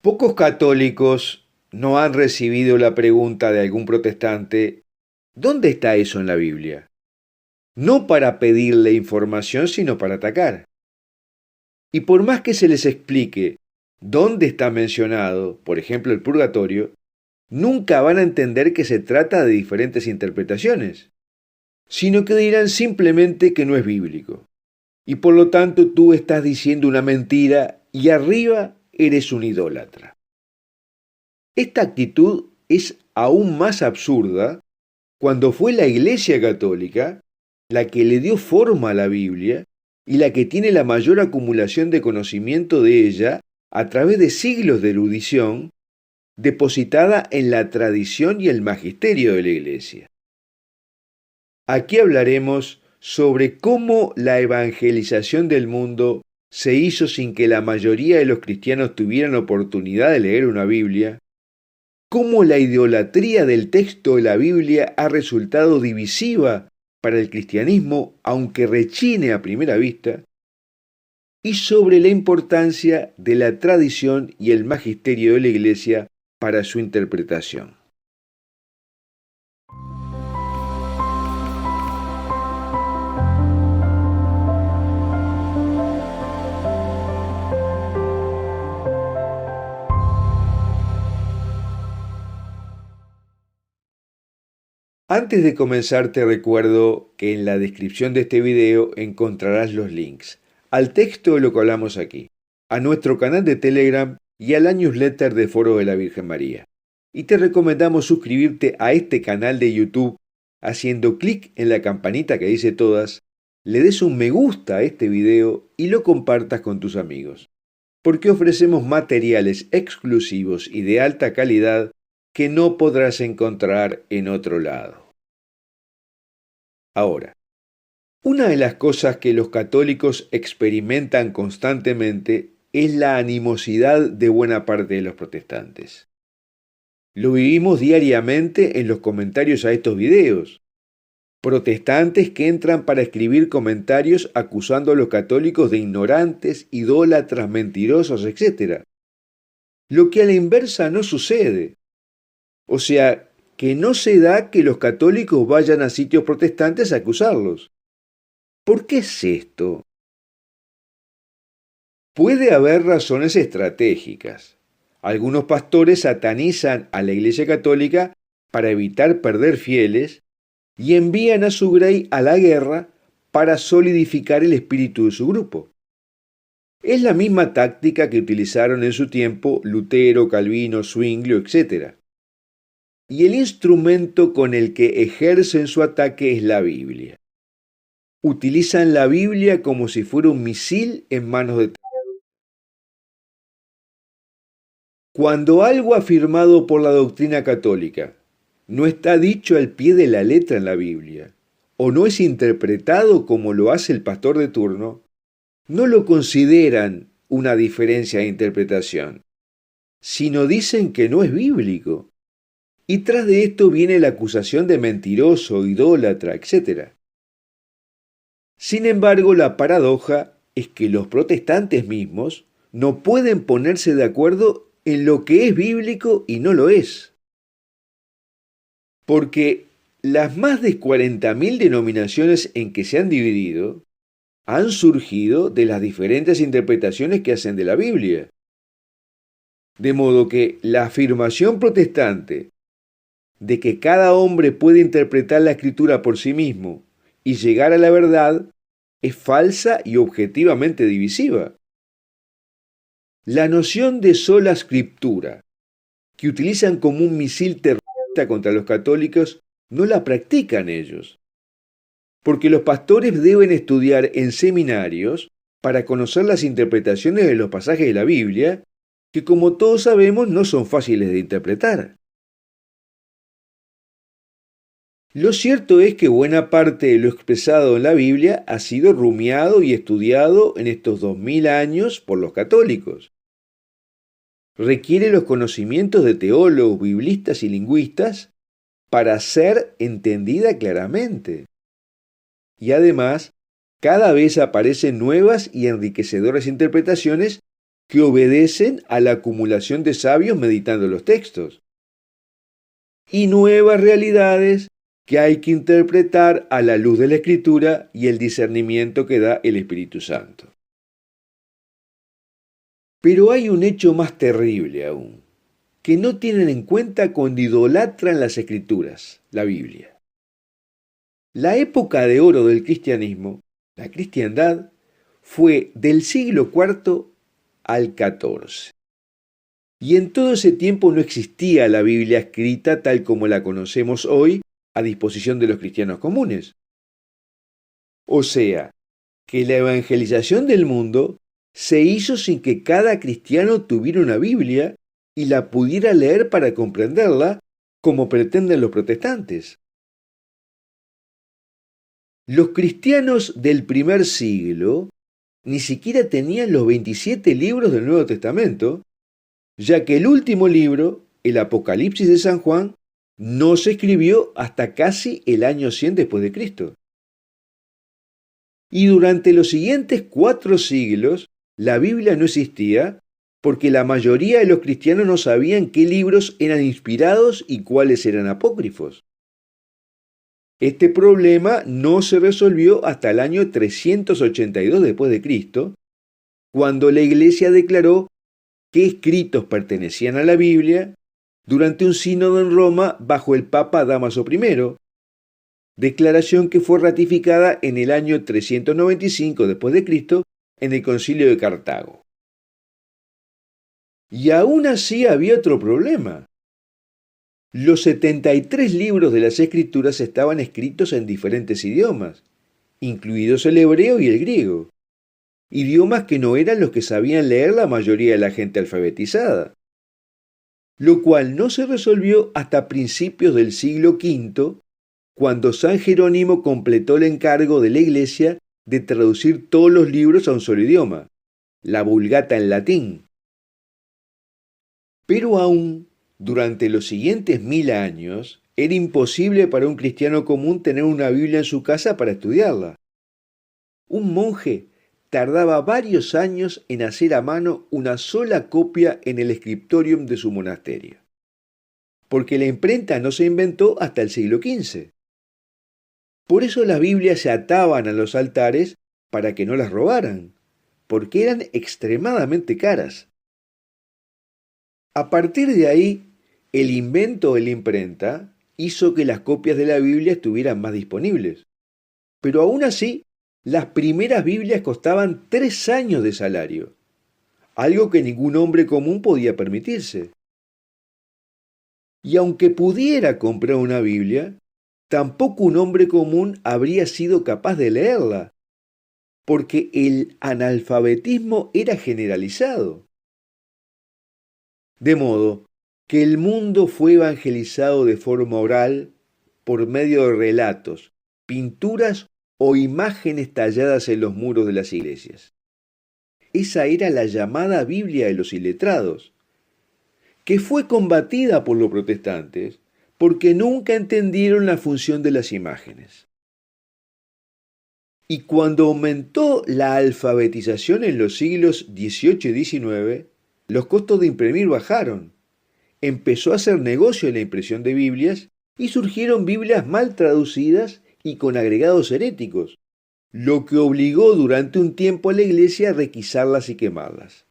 Pocos católicos no han recibido la pregunta de algún protestante: ¿dónde está eso en la Biblia? No para pedirle información, sino para atacar. Y por más que se les explique dónde está mencionado, por ejemplo, el purgatorio, nunca van a entender que se trata de diferentes interpretaciones, sino que dirán simplemente que no es bíblico. Y por lo tanto tú estás diciendo una mentira y arriba eres un idólatra. Esta actitud es aún más absurda cuando fue la Iglesia Católica la que le dio forma a la Biblia y la que tiene la mayor acumulación de conocimiento de ella a través de siglos de erudición depositada en la tradición y el magisterio de la Iglesia. Aquí hablaremos sobre cómo la evangelización del mundo se hizo sin que la mayoría de los cristianos tuvieran oportunidad de leer una Biblia, cómo la idolatría del texto de la Biblia ha resultado divisiva para el cristianismo, aunque rechine a primera vista, y sobre la importancia de la tradición y el magisterio de la Iglesia para su interpretación. Antes de comenzar te recuerdo que en la descripción de este video encontrarás los links al texto de lo que hablamos aquí, a nuestro canal de Telegram y a la newsletter de Foro de la Virgen María. Y te recomendamos suscribirte a este canal de YouTube haciendo clic en la campanita que dice todas, le des un me gusta a este video y lo compartas con tus amigos, porque ofrecemos materiales exclusivos y de alta calidad que no podrás encontrar en otro lado. Ahora, una de las cosas que los católicos experimentan constantemente es la animosidad de buena parte de los protestantes. Lo vivimos diariamente en los comentarios a estos videos. Protestantes que entran para escribir comentarios acusando a los católicos de ignorantes, idólatras, mentirosos, etc. Lo que a la inversa no sucede. O sea, que no se da que los católicos vayan a sitios protestantes a acusarlos. ¿Por qué es esto? Puede haber razones estratégicas. Algunos pastores satanizan a la Iglesia Católica para evitar perder fieles y envían a su grey a la guerra para solidificar el espíritu de su grupo. Es la misma táctica que utilizaron en su tiempo Lutero, Calvino, Zwinglio, etc. Y el instrumento con el que ejercen su ataque es la Biblia. Utilizan la Biblia como si fuera un misil en manos de... Cuando algo afirmado por la doctrina católica no está dicho al pie de la letra en la Biblia, o no es interpretado como lo hace el pastor de turno, no lo consideran una diferencia de interpretación, sino dicen que no es bíblico. Y tras de esto viene la acusación de mentiroso, idólatra, etc. Sin embargo, la paradoja es que los protestantes mismos no pueden ponerse de acuerdo en lo que es bíblico y no lo es. Porque las más de 40.000 denominaciones en que se han dividido han surgido de las diferentes interpretaciones que hacen de la Biblia. De modo que la afirmación protestante de que cada hombre puede interpretar la Escritura por sí mismo y llegar a la verdad es falsa y objetivamente divisiva. La noción de sola Scriptura, que utilizan como un misil terrorista contra los católicos, no la practican ellos, porque los pastores deben estudiar en seminarios para conocer las interpretaciones de los pasajes de la Biblia, que como todos sabemos no son fáciles de interpretar. Lo cierto es que buena parte de lo expresado en la Biblia ha sido rumiado y estudiado en estos 2000 años por los católicos. Requiere los conocimientos de teólogos, biblistas y lingüistas para ser entendida claramente. Y además, cada vez aparecen nuevas y enriquecedoras interpretaciones que obedecen a la acumulación de sabios meditando los textos, y nuevas realidades que hay que interpretar a la luz de la Escritura y el discernimiento que da el Espíritu Santo. Pero hay un hecho más terrible aún, que no tienen en cuenta cuando idolatran las Escrituras, la Biblia. La época de oro del cristianismo, la cristiandad, fue del siglo IV al XIV. Y en todo ese tiempo no existía la Biblia escrita tal como la conocemos hoy a disposición de los cristianos comunes. O sea, que la evangelización del mundo se hizo sin que cada cristiano tuviera una Biblia y la pudiera leer para comprenderla, como pretenden los protestantes. Los cristianos del primer siglo ni siquiera tenían los 27 libros del Nuevo Testamento, ya que el último libro, el Apocalipsis de San Juan, no se escribió hasta casi el año 100 después de Cristo. Y durante los siguientes 4 siglos, la Biblia no existía porque la mayoría de los cristianos no sabían qué libros eran inspirados y cuáles eran apócrifos. Este problema no se resolvió hasta el año 382 después de Cristo, cuando la Iglesia declaró qué escritos pertenecían a la Biblia durante un sínodo en Roma bajo el Papa Dámaso I, declaración que fue ratificada en el año 395 después de Cristo en el Concilio de Cartago. Y aún así había otro problema. Los 73 libros de las Escrituras estaban escritos en diferentes idiomas, incluidos el hebreo y el griego, idiomas que no eran los que sabían leer la mayoría de la gente alfabetizada, lo cual no se resolvió hasta principios del siglo V, cuando San Jerónimo completó el encargo de la Iglesia de traducir todos los libros a un solo idioma, la Vulgata en latín. Pero aún durante los siguientes 1000 años, era imposible para un cristiano común tener una Biblia en su casa para estudiarla. Un monje tardaba varios años en hacer a mano una sola copia en el scriptorium de su monasterio, porque la imprenta no se inventó hasta el siglo XV. Por eso las Biblias se ataban a los altares para que no las robaran, porque eran extremadamente caras. A partir de ahí, el invento de la imprenta hizo que las copias de la Biblia estuvieran más disponibles. Pero aún así, las primeras Biblias costaban 3 años de salario, algo que ningún hombre común podía permitirse. Y aunque pudiera comprar una Biblia, tampoco un hombre común habría sido capaz de leerla, porque el analfabetismo era generalizado. De modo que el mundo fue evangelizado de forma oral por medio de relatos, pinturas o imágenes talladas en los muros de las iglesias. Esa era la llamada Biblia de los iletrados, que fue combatida por los protestantes porque nunca entendieron la función de las imágenes. Y cuando aumentó la alfabetización en los siglos XVIII y XIX, los costos de imprimir bajaron. Empezó a hacer negocio en la impresión de Biblias y surgieron Biblias mal traducidas y con agregados heréticos, lo que obligó durante un tiempo a la Iglesia a requisarlas y quemarlas.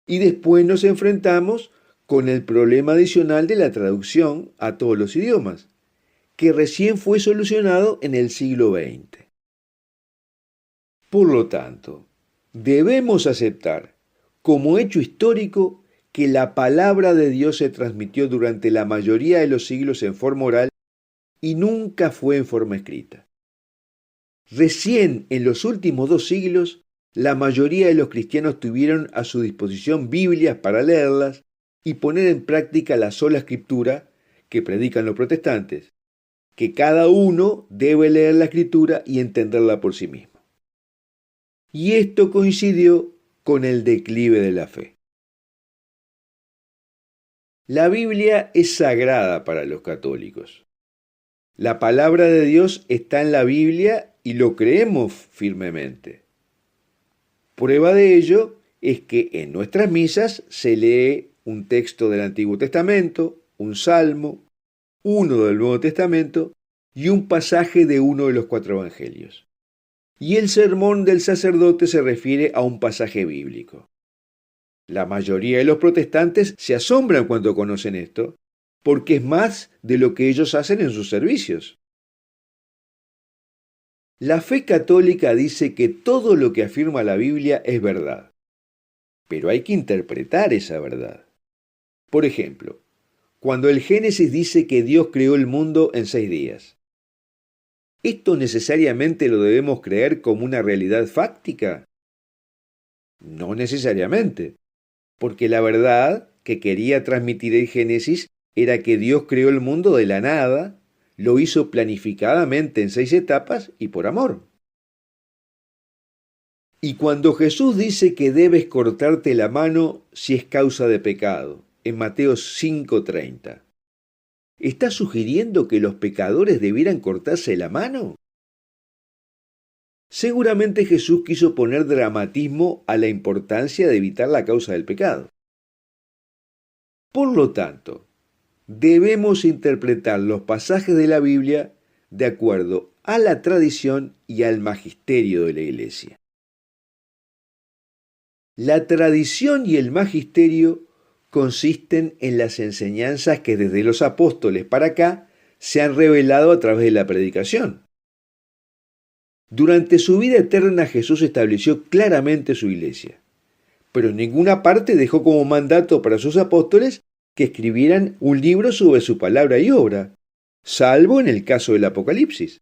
Y después nos enfrentamos con el problema adicional de la traducción a todos los idiomas, que recién fue solucionado en el siglo XX. Por lo tanto, debemos aceptar como hecho histórico que la palabra de Dios se transmitió durante la mayoría de los siglos en forma oral y nunca fue en forma escrita. Recién en los últimos 2 siglos, la mayoría de los cristianos tuvieron a su disposición Biblias para leerlas y poner en práctica la sola escritura que predican los protestantes, que cada uno debe leer la escritura y entenderla por sí mismo. Y esto coincidió con el declive de la fe. La Biblia es sagrada para los católicos. La palabra de Dios está en la Biblia y lo creemos firmemente. Prueba de ello es que en nuestras misas se lee un texto del Antiguo Testamento, un salmo, uno del Nuevo Testamento y un pasaje de uno de los 4 evangelios. Y el sermón del sacerdote se refiere a un pasaje bíblico. La mayoría de los protestantes se asombran cuando conocen esto, porque es más de lo que ellos hacen en sus servicios. La fe católica dice que todo lo que afirma la Biblia es verdad, pero hay que interpretar esa verdad. Por ejemplo, cuando el Génesis dice que Dios creó el mundo en 6 días, ¿esto necesariamente lo debemos creer como una realidad fáctica? No necesariamente, porque la verdad que quería transmitir el Génesis era que Dios creó el mundo de la nada, lo hizo planificadamente en 6 etapas y por amor. Y cuando Jesús dice que debes cortarte la mano si es causa de pecado, en Mateo 5:30, ¿está sugiriendo que los pecadores debieran cortarse la mano? Seguramente Jesús quiso poner dramatismo a la importancia de evitar la causa del pecado. Por lo tanto, debemos interpretar los pasajes de la Biblia de acuerdo a la tradición y al magisterio de la Iglesia. La tradición y el magisterio consisten en las enseñanzas que desde los apóstoles para acá se han revelado a través de la predicación. Durante su vida eterna Jesús estableció claramente su iglesia, pero en ninguna parte dejó como mandato para sus apóstoles que escribieran un libro sobre su palabra y obra, salvo en el caso del Apocalipsis.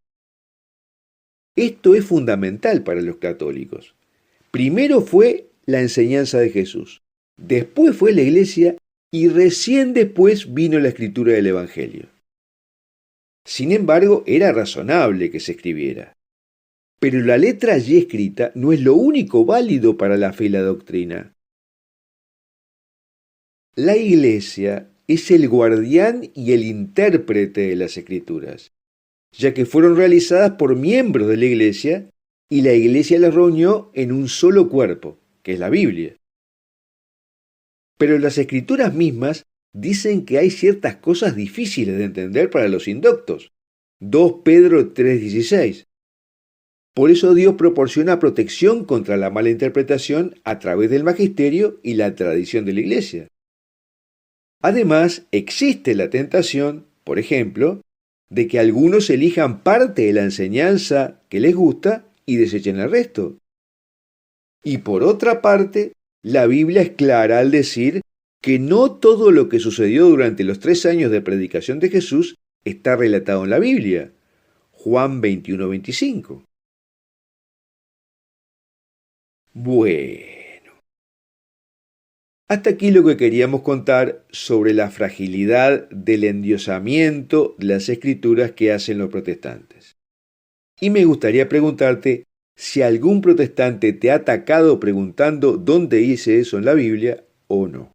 Esto es fundamental para los católicos. Primero fue la enseñanza de Jesús, después fue la iglesia y recién después vino la escritura del Evangelio. Sin embargo, era razonable que se escribiera. Pero la letra allí escrita no es lo único válido para la fe y la doctrina. La Iglesia es el guardián y el intérprete de las Escrituras, ya que fueron realizadas por miembros de la Iglesia y la Iglesia las reunió en un solo cuerpo, que es la Biblia. Pero las Escrituras mismas dicen que hay ciertas cosas difíciles de entender para los indoctos. 2 Pedro 3:16. Por eso Dios proporciona protección contra la mala interpretación a través del magisterio y la tradición de la Iglesia. Además, existe la tentación, por ejemplo, de que algunos elijan parte de la enseñanza que les gusta y desechen el resto. Y por otra parte, la Biblia es clara al decir que no todo lo que sucedió durante los 3 años de predicación de Jesús está relatado en la Biblia. Juan 21:25. Bueno, hasta aquí lo que queríamos contar sobre la fragilidad del endiosamiento de las escrituras que hacen los protestantes. Y me gustaría preguntarte si algún protestante te ha atacado preguntando dónde dice eso en la Biblia o no.